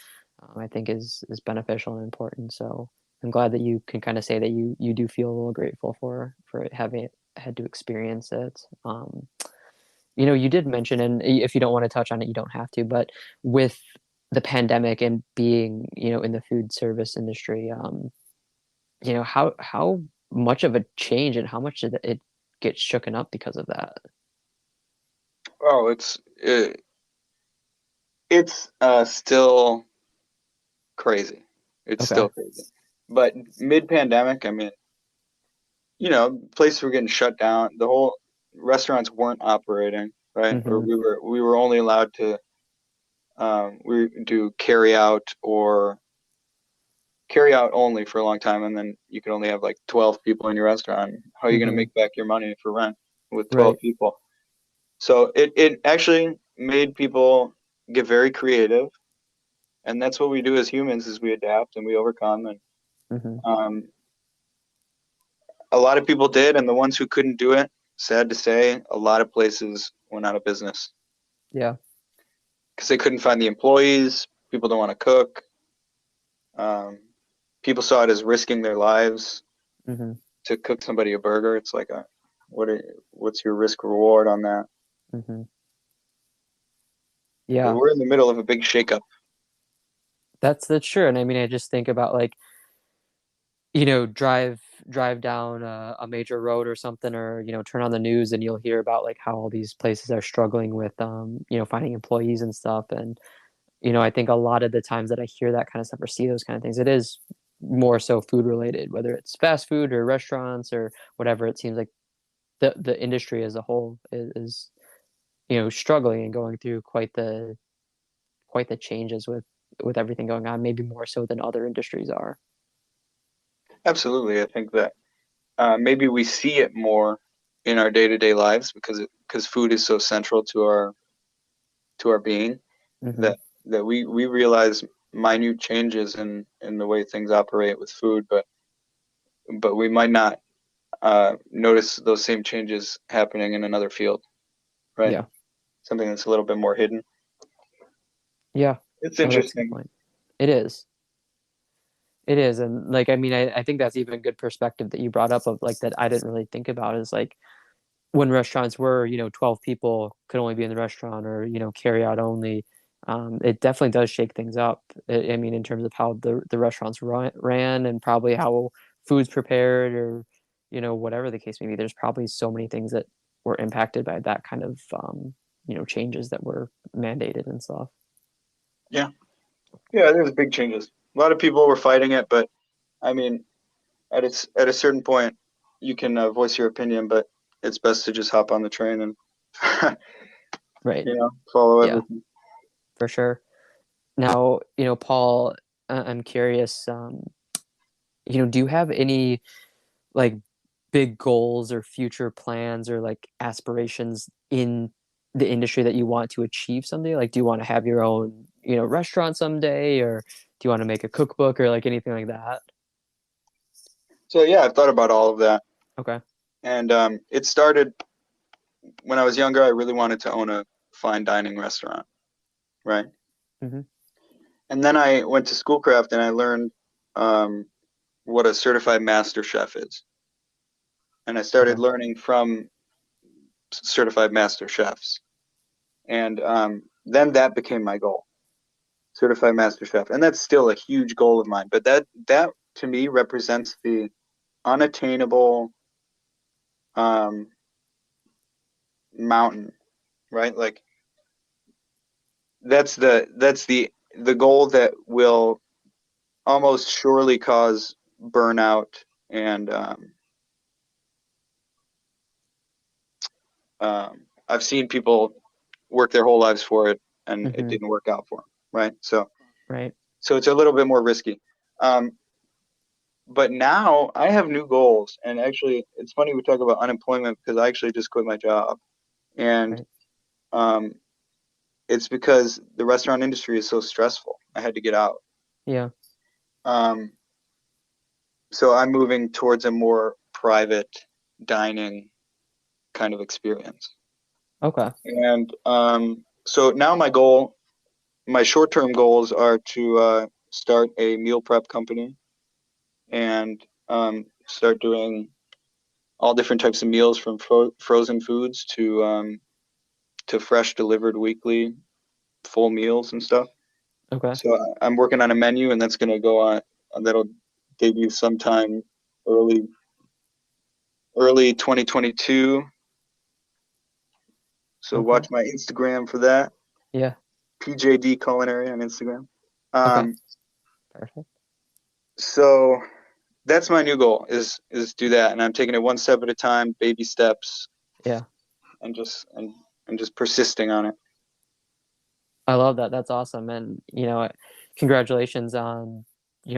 I think is beneficial and important. So I'm glad that you can kind of say that you do feel a little grateful for having had to experience it. You did mention, and if you don't want to touch on it, you don't have to, but with the pandemic and being, in the food service industry, how much of a change and how much did it get shooken up because of that? Oh, it's still crazy. It's Okay. still crazy. But mid-pandemic, I mean, places were getting shut down. The whole restaurants weren't operating, right? Or Hmm. we were only allowed to we do carry out only for a long time, and then you could only have like 12 people in your restaurant. How are you going to Hmm. make back your money for rent with 12 Right. people? So it actually made people get very creative, and that's what we do as humans is we adapt and we overcome. And Hmm. um, a lot of people did, and the ones who couldn't do it, sad to say, a lot of places went out of business Yeah. because they couldn't find the employees. People don't want to cook. Um, People saw it as risking their lives Hmm. to cook somebody a burger. It's like what's your risk reward on that? Hmm. But Yeah. we're in the middle of a big shakeup. That's true. And I mean, I just think about like, drive down a major road or something, or turn on the news and you'll hear about like how all these places are struggling with finding employees and stuff. And I think a lot of the times that I hear that kind of stuff or see those kind of things, it is more so food related, whether it's fast food or restaurants or whatever. It seems like the industry as a whole is struggling and going through quite the changes with everything going on, maybe more so than other industries are. Absolutely, I think that maybe we see it more in our day-to-day lives because food is so central to our being Hmm. that we realize minute changes in the way things operate with food, but we might not notice those same changes happening in another field, right? Yeah. Something that's a little bit more hidden. Yeah. It's No, that's a good interesting. point. It is. It is. And like, I mean, I think that's even a good perspective that you brought up of like that I didn't really think about is like when restaurants were, 12 people could only be in the restaurant or, carry out only. It definitely does shake things up. I mean, in terms of how the restaurants ran and probably how food's prepared or, whatever the case may be, there's probably so many things that were impacted by that kind of, changes that were mandated and stuff. Yeah, yeah, there's big changes. A lot of people were fighting it, but I mean, at a certain point, you can voice your opinion, but it's best to just hop on the train and Right. follow Yeah, everything. for sure. Now, Paul, I'm curious, do you have any like big goals or future plans or like aspirations in the industry that you want to achieve someday? Like, do you want to have your own, restaurant someday, or you want to make a cookbook or like anything like that? So yeah, I've thought about all of that, Okay. and it started when I was younger. I really wanted to own a fine dining restaurant, right? Hmm. And then I went to Schoolcraft and I learned um, what a certified master chef is, and I started Okay. learning from certified master chefs, and then that became my goal, certified master chef, and that's still a huge goal of mine. But that to me represents the unattainable um, mountain, right? Like that's the goal that will almost surely cause burnout, and I've seen people work their whole lives for it and it Hmm. didn't work out for them, right? Right. So it's a little bit more risky. Um, but now I have new goals, and actually, it's funny we talk about unemployment because I actually just quit my job, and Right. um, it's because the restaurant industry is so stressful. I had to get out. Yeah. Um, so I'm moving towards a more private dining kind of experience. Okay. And so now my short-term goals are to start a meal prep company and start doing all different types of meals from frozen foods to fresh delivered weekly full meals and stuff. Okay. So I'm working on a menu, and that's going to go on. That'll debut sometime early early 2022. So Okay. watch my Instagram for that. Yeah. PJD Culinary on Instagram. Okay. Um, Perfect. so that's my new goal is do that, and I'm taking it one step at a time, baby steps, Yeah. and just persisting on it. I love that. That's awesome. And, congratulations on,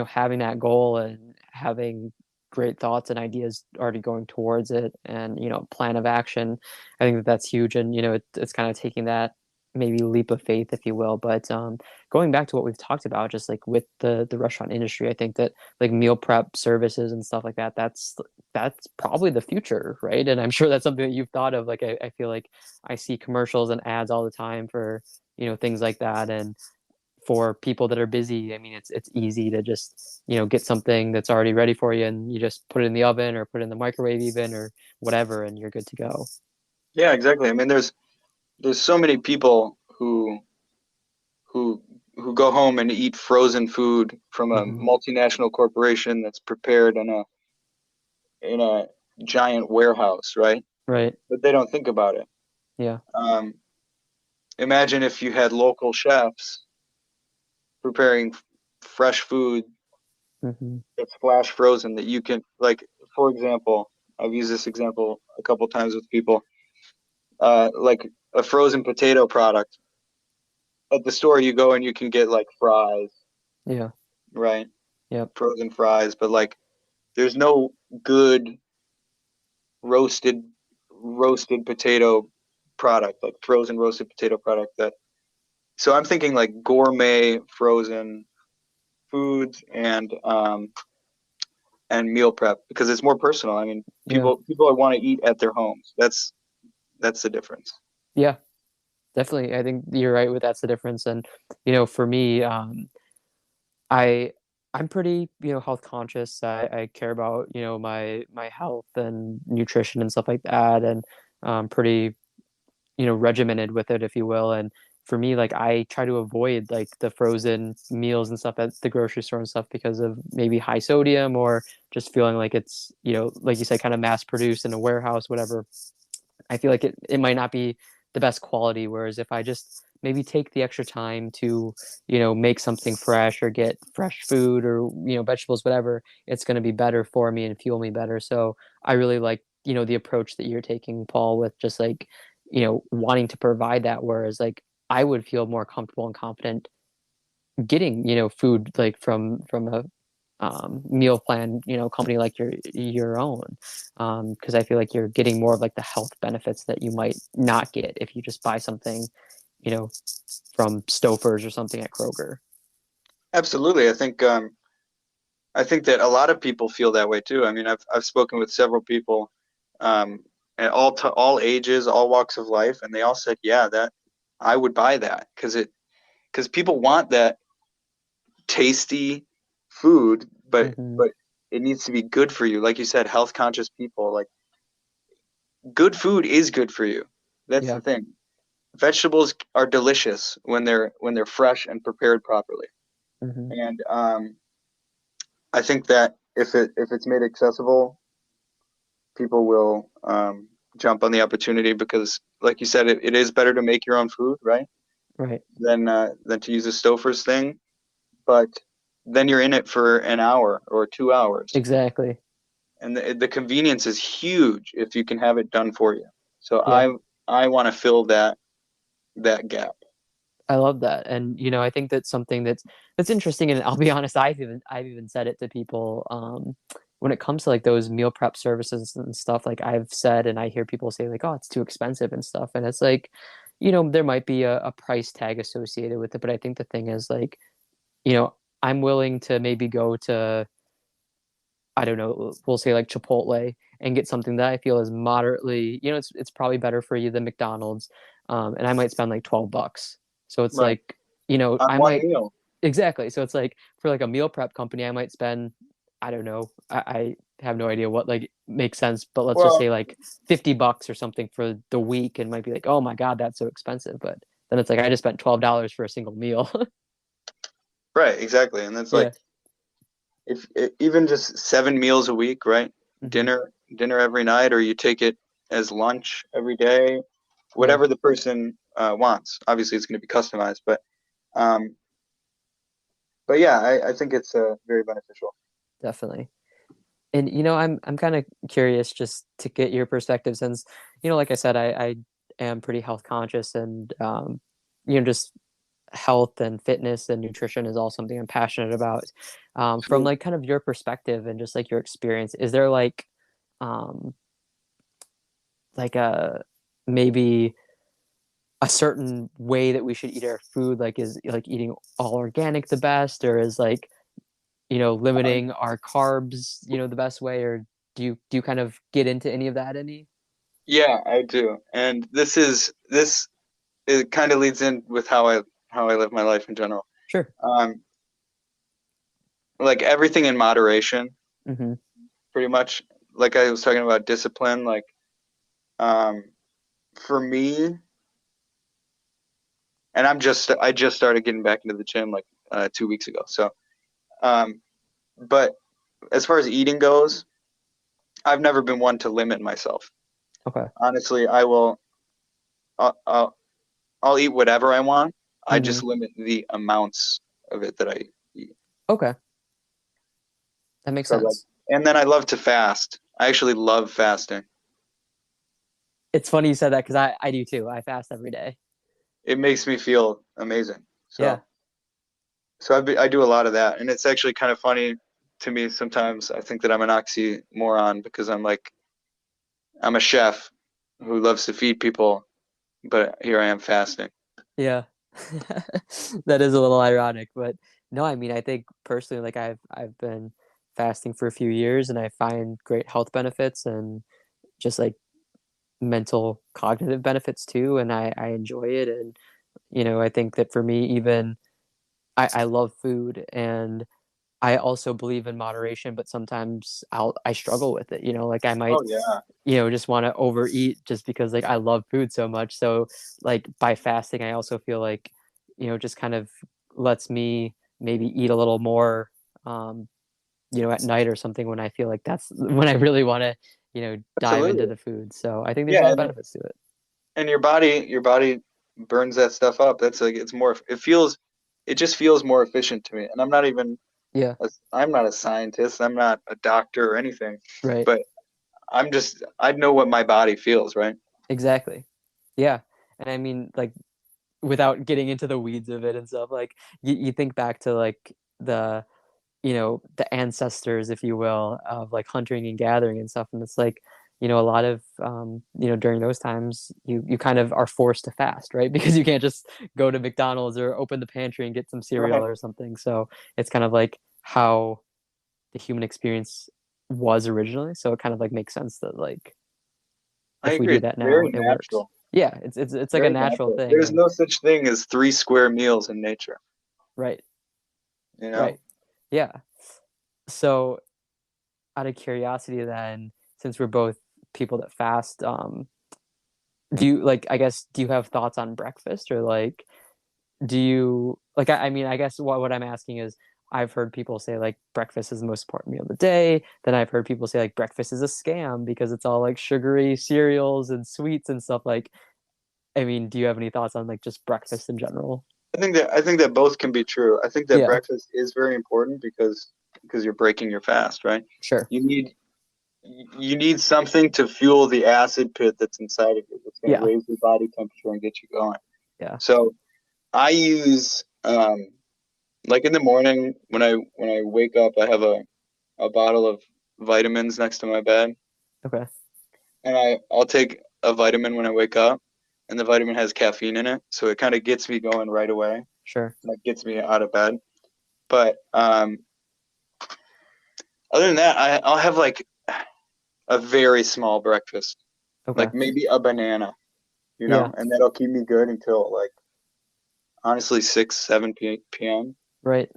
having that goal and having great thoughts and ideas already going towards it and, plan of action. I think that that's huge. And, it's kind of taking that maybe leap of faith, if you will. But going back to what we've talked about, just like with the restaurant industry, I think that like meal prep services and stuff like that, that's probably the future, right? And I'm sure that's something that you've thought of. Like, I feel like I see commercials and ads all the time for things like that. And for people that are busy, I mean, it's easy to just get something that's already ready for you, and you just put it in the oven or put it in the microwave even or whatever, and you're good to go. Yeah, exactly. I mean, there's so many people who who go home and eat frozen food from a Hmm. multinational corporation that's prepared in a giant warehouse, right? Right. But they don't think about it. Yeah. Um, Imagine if you had local chefs preparing fresh food Hmm. that's flash frozen that you can like. For example, I've used this example a couple times with people. Like a frozen potato product at the store, you go and you can get like fries, Yeah. right? Yep. Frozen fries, but like there's no good roasted roasted potato product, like frozen roasted potato product that. So I'm thinking like gourmet frozen foods and meal prep because it's more personal. I mean, Yeah. people want to eat at their homes. That's the difference. Yeah. Definitely. I think you're right with that's the difference. And for me, I I'm pretty, health conscious. I care about, my health and nutrition and stuff like that, and pretty, regimented with it, if you will. And for me, like I try to avoid like the frozen meals and stuff at the grocery store and stuff because of maybe high sodium or just feeling like it's, like you said, kind of mass produced in a warehouse, whatever. I feel like it might not be the best quality. Whereas if I just maybe take the extra time to, make something fresh or get fresh food or, vegetables, whatever, it's going to be better for me and fuel me better. So I really like, the approach that you're taking, Paul, with just like, wanting to provide that. Whereas like I would feel more comfortable and confident getting, food like from a meal plan, company like your own, because I feel like you're getting more of like the health benefits that you might not get if you just buy something, you know, from Stouffer's or something at Kroger. Absolutely. I think that a lot of people feel that way too. I mean, I've spoken with several people, um, at all ages, all walks of life, and they all said, "Yeah, that I would buy that because people want that tasty food, Hmm. but it needs to be good for you. Like you said, health conscious people, like good food is good for you. That's Yeah. the thing. Vegetables are delicious when they're fresh and prepared properly. Hmm. And I think that if it's made accessible, people will jump on the opportunity because, like you said, it is better to make your own food, right? Right. Than to use a Stouffer's thing. But then you're in it for an hour or 2 hours, Exactly. and the convenience is huge if you can have it done for you. So Yeah. I want to fill that gap. I love that. And I think that's something that's interesting. And I'll be honest, I've even said it to people, when it comes to like those meal prep services and stuff, like I've said and I hear people say like, oh, it's too expensive and stuff. And it's like, there might be a price tag associated with it, but I think the thing is like, you know, I'm willing to maybe go to, I don't know, we'll say like Chipotle and get something that I feel is moderately, it's probably better for you than McDonald's. And I might spend like $12. So it's Right. like, On I one might meal. exactly. So it's like for like a meal prep company, I might spend, I don't know, I have no idea what like makes sense, but let's just say Well, like $50 or something for the week and might be like, oh my God, that's so expensive. But then it's like I just spent $12 for a single meal. right, exactly. And it's Yeah. like if even just 7 meals a week, right? Hmm. Dinner every night, or you take it as lunch every day, Yeah, whatever the person wants. Obviously, it's going to be customized, um, but yeah, I think it's very beneficial. definitely. And I'm kind of curious just to get your perspective since like I said, I am pretty health conscious and just health and fitness and nutrition is all something I'm passionate about. From Sure. like kind of your perspective and just like your experience, is there um like a maybe a certain way that we should eat our food? Like is like eating all organic the best, or is like Um, limiting our carbs, the best way, or do you kind of get into any of that any? yeah, I do, and this it kind of leads in with how I live my life in general. Sure. Um, like everything in moderation, Hmm. pretty much. Like I was talking about discipline, like um, for me, and I just started getting back into the gym like 2 weeks ago. So, um, but as far as eating goes, I've never been one to limit myself. Okay. Honestly, I'll, I'll, I'll eat whatever I want. I Hmm. just limit the amounts of it that I eat. Okay, that makes So like, sense. and then I love to fast. I actually love fasting. It's funny you said that because I do too. I fast every day. It makes me feel amazing. Yeah. I do a lot of that, and it's actually kind of funny to me sometimes. I think that I'm an oxymoron because I'm a chef who loves to feed people, but here I am fasting. Yeah. That is a little ironic, but no, I mean, I think personally, like I've been fasting for a few years and I find great health benefits and just like mental cognitive benefits too, and I enjoy it. And I think that for me, even I love food and I also believe in moderation, but sometimes I struggle with it. Like I might Oh yeah, just want to overeat just because like I love food so much. So like by fasting, I also feel like just kind of lets me maybe eat a little more, um, at night or something when I feel like that's when I really want to dive into absolutely. the food. So I think there's a Yeah, lot of benefits to it. and your body burns that stuff up. That's like it just feels more efficient to me. And Yeah. I'm not a scientist. I'm not a doctor or anything, Right. but I know what my body feels, right? Exactly. Yeah. And I mean, like, without getting into the weeds of it and stuff, like, you think back to like the ancestors, if you will, of like hunting and gathering and stuff. And it's like, a lot of during those times you kind of are forced to fast, right? Because you can't just go to McDonald's or open the pantry and get some cereal Right. or something. So it's kind of like how the human experience was originally. So it kind of like makes sense that like I if we agree. do It's that now, very it works. natural. Yeah, it's like a Very natural natural. thing. There's And no such thing as three square meals in nature, right, you know? right, yeah. So out of curiosity, then, since we're both people that fast, do you like? I guess do you have thoughts on breakfast, or like do you like? I mean, I guess what I'm asking is, I've heard people say like breakfast is the most important meal of the day. Then I've heard people say like breakfast is a scam because it's all like sugary cereals and sweets and stuff. Like, I mean, do you have any thoughts on like just breakfast in general? I think that both can be true. I think that Yeah, breakfast is very important because you're breaking your fast, right? sure. You need you need something to fuel the acid pit that's inside of you that's going to Yeah, raise your body temperature and get you going. yeah. So I use like in the morning when I wake up, I have a bottle of vitamins next to my bed, Okay, and I'll take a vitamin when I wake up, and the vitamin has caffeine in it, so it kind of gets me going right away. sure. That gets me out of bed. But other than that, I'll have like a very small breakfast, Okay, like maybe a banana, yeah, and that'll keep me good until like honestly 6, 7 p.m. right.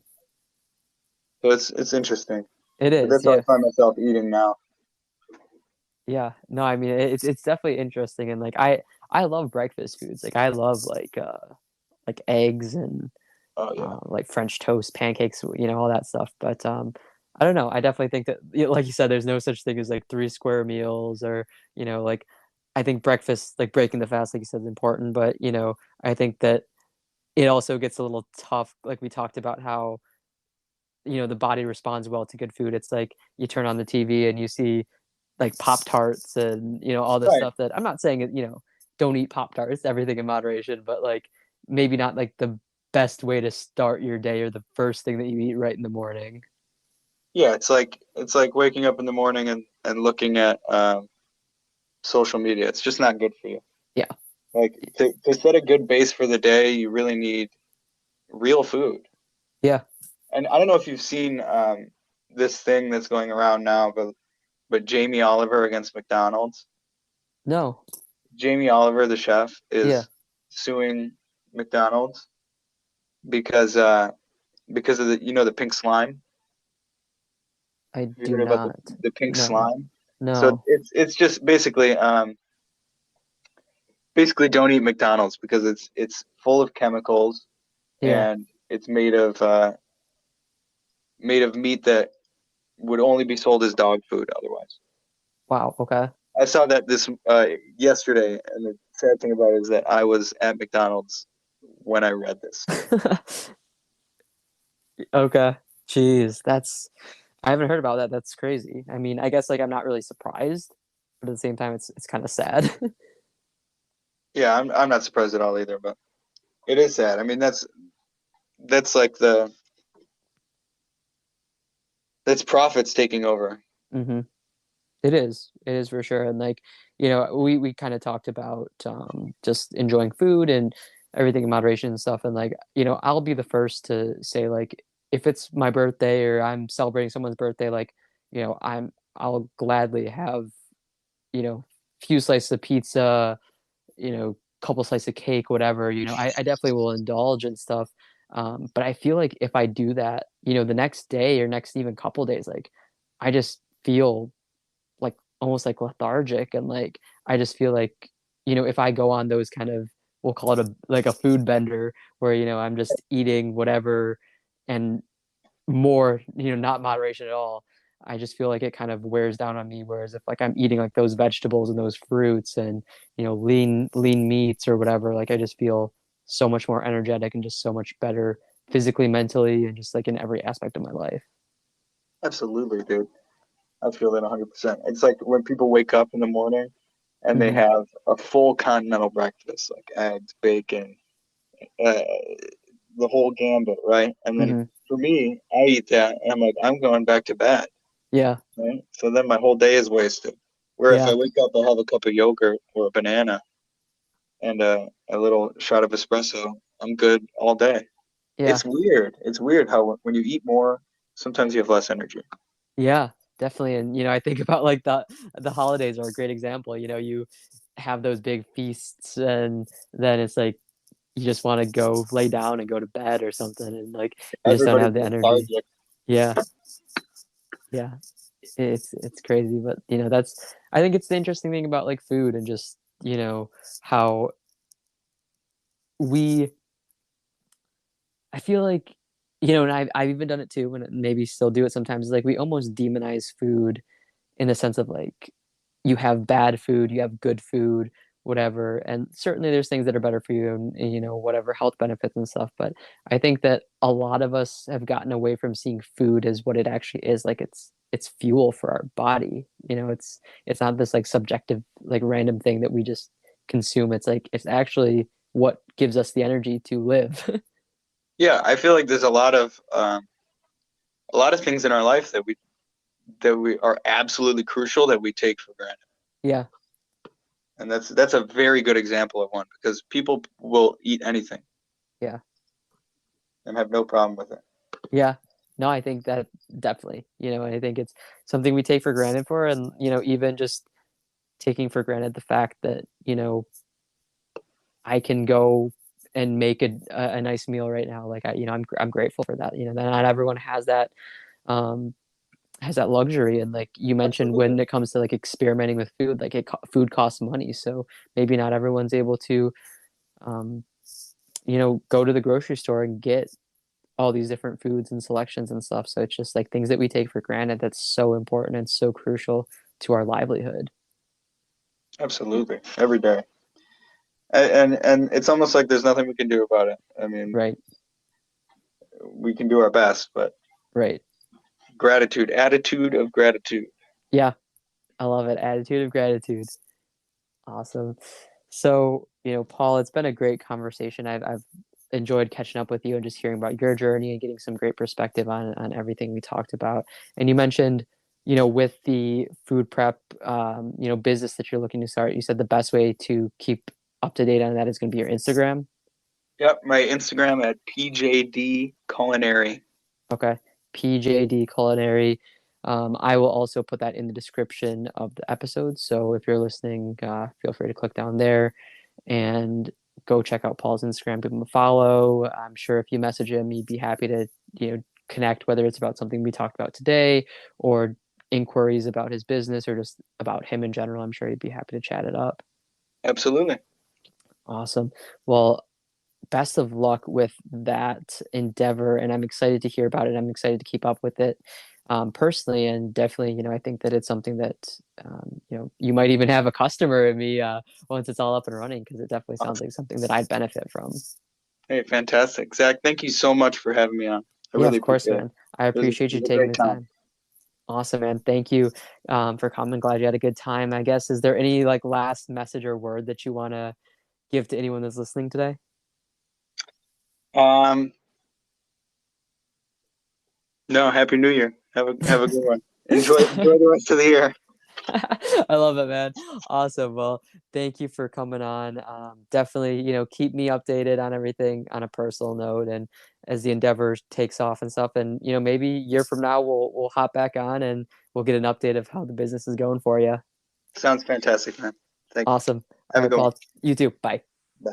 So it's interesting, It but is. that's how I Yeah, find myself eating now. yeah. No, I mean it's definitely interesting, and like I love breakfast foods. Like I love like eggs and Oh yeah, like French toast, pancakes, all that stuff. But I don't know. I definitely think that, like you said, there's no such thing as like three square meals, or like I think breakfast, like breaking the fast, like you said, is important. But I think that it also gets a little tough. Like we talked about how the body responds well to good food. It's like you turn on the TV and you see like Pop Tarts and all this right. stuff that I'm not saying don't eat Pop Tarts, everything in moderation, but like maybe not like the best way to start your day or the first thing that you eat right in the morning. Yeah, it's like waking up in the morning and looking at social media. It's just not good for you. Yeah. Like to set a good base for the day, you really need real food. Yeah. And I don't know if you've seen this thing that's going around now, but Jamie Oliver against McDonald's. No. Jamie Oliver, the chef, Yeah. is suing McDonald's because because of the pink slime. I Have you do heard about not. the pink No. slime? So No. it's just basically don't eat McDonald's because it's full of chemicals Yeah. and it's made of meat that would only be sold as dog food otherwise. Wow. Okay. I saw that this yesterday, and the sad thing about it is that I was at McDonald's when I read this. Okay. Jeez, I haven't heard about that. That's crazy. I mean, I guess like I'm not really surprised, but at the same time it's kind of sad. Yeah, I'm not surprised at all either, but it is sad. I mean, that's like that's profits taking over. hmm It is. It is for sure. And like, we kind of talked about just enjoying food and everything in moderation and stuff. And like, I'll be the first to say like if it's my birthday or I'm celebrating someone's birthday, like, I'll gladly have, few slices of pizza, couple slices of cake, whatever, I definitely will indulge and stuff. But I feel like if I do that, the next day or next even couple days, like I just feel like almost like lethargic, and like I just feel like if I go on those kind of, we'll call it a like a food bender where I'm just eating whatever and more, not moderation at all. I just feel like it kind of wears down on me. Whereas if like I'm eating like those vegetables and those fruits and lean meats or whatever, like I just feel so much more energetic and just so much better physically, mentally, and just like in every aspect of my life. Absolutely, dude. I feel that 100%. It's like when people wake up in the morning and they hmm have a full continental breakfast, like eggs, bacon, uh, the whole gambit, right? And then hmm for me, I eat that and I'm like, I'm going back to bed, Yeah. right? So then my whole day is wasted. Where if I Yeah. wake up, I'll have a cup of yogurt or a banana and a little shot of espresso. I'm good all day. Yeah. It's weird. It's weird how when you eat more, sometimes you have less energy. Yeah, definitely. And I think about like the holidays are a great example. You have those big feasts, and then it's like you just want to go lay down and go to bed or something, and like you just don't Everybody's have the energy. lethargic. Yeah, yeah, it's crazy, but that's I think it's the interesting thing about like food and just how we I feel like and I've even done it too, and maybe still do it sometimes. Like we almost demonize food in the sense of like you have bad food, you have good food, whatever. And certainly there's things that are better for you and whatever health benefits and stuff. But I think that a lot of us have gotten away from seeing food as what it actually is. Like it's fuel for our body. It's not this like subjective, like random thing that we just consume. It's like it's actually what gives us the energy to live. Yeah, I feel like there's a lot of things in our life that we are absolutely crucial that we take for granted. Yeah. And that's a very good example of one because people will eat anything Yeah. and have no problem with it. Yeah. No, I think that definitely, I think it's something we take for granted for, and, even just taking for granted the fact that, I can go and make a nice meal right now. Like I'm grateful for that. That not everyone um, has that luxury. And like you mentioned, Absolutely. when it comes to like experimenting with food, like food costs money. So maybe not everyone's able to, um, go to the grocery store and get all these different foods and selections and stuff. So it's just like things that we take for granted that's so important and so crucial to our livelihood. Absolutely. Every day. And it's almost like there's nothing we can do about it. I mean, Right. we can do our best, but Right. gratitude, attitude of gratitude. Yeah. I love it. Attitude of gratitude. Awesome. So, Paul, it's been a great conversation. I've enjoyed catching up with you and just hearing about your journey and getting some great perspective on everything we talked about. And you mentioned, with the food prep, business that you're looking to start, you said the best way to keep up to date on that is going to be your Instagram. Yep, my Instagram at PJD Culinary. Okay. PJD Culinary. I will also put that in the description of the episode. So if you're listening, feel free to click down there and go check out Paul's Instagram, give him a follow. I'm sure if you message him, he'd be happy to, connect, whether it's about something we talked about today or inquiries about his business or just about him in general. I'm sure he'd be happy to chat it up. Absolutely. Awesome. Well, best of luck with that endeavor, and I'm excited to hear about it. I'm excited to keep up with it, personally, and definitely, I think that it's something that you might even have a customer in me, once it's all up and running, because it definitely sounds Awesome. like something that I'd benefit from. Hey, fantastic. Zach, thank you so much for having me on. I Yeah, really of course, appreciate it. man. I It appreciate you was a taking great the time. time. Awesome, man. Thank you, for coming. Glad you had a good time. I guess, is there any like last message or word that you want to give to anyone that's listening today? Um, no, Happy New Year. Have a good one. Enjoy the rest of the year. I love it, man. Awesome. Well, thank you for coming on. Definitely, keep me updated on everything on a personal note, and as the endeavor takes off and stuff. And maybe a year from now, we'll hop back on and we'll get an update of how the business is going for you. Sounds fantastic, man. Thank you. Awesome. All Have a right, good one. Paul. You too. Bye. Bye.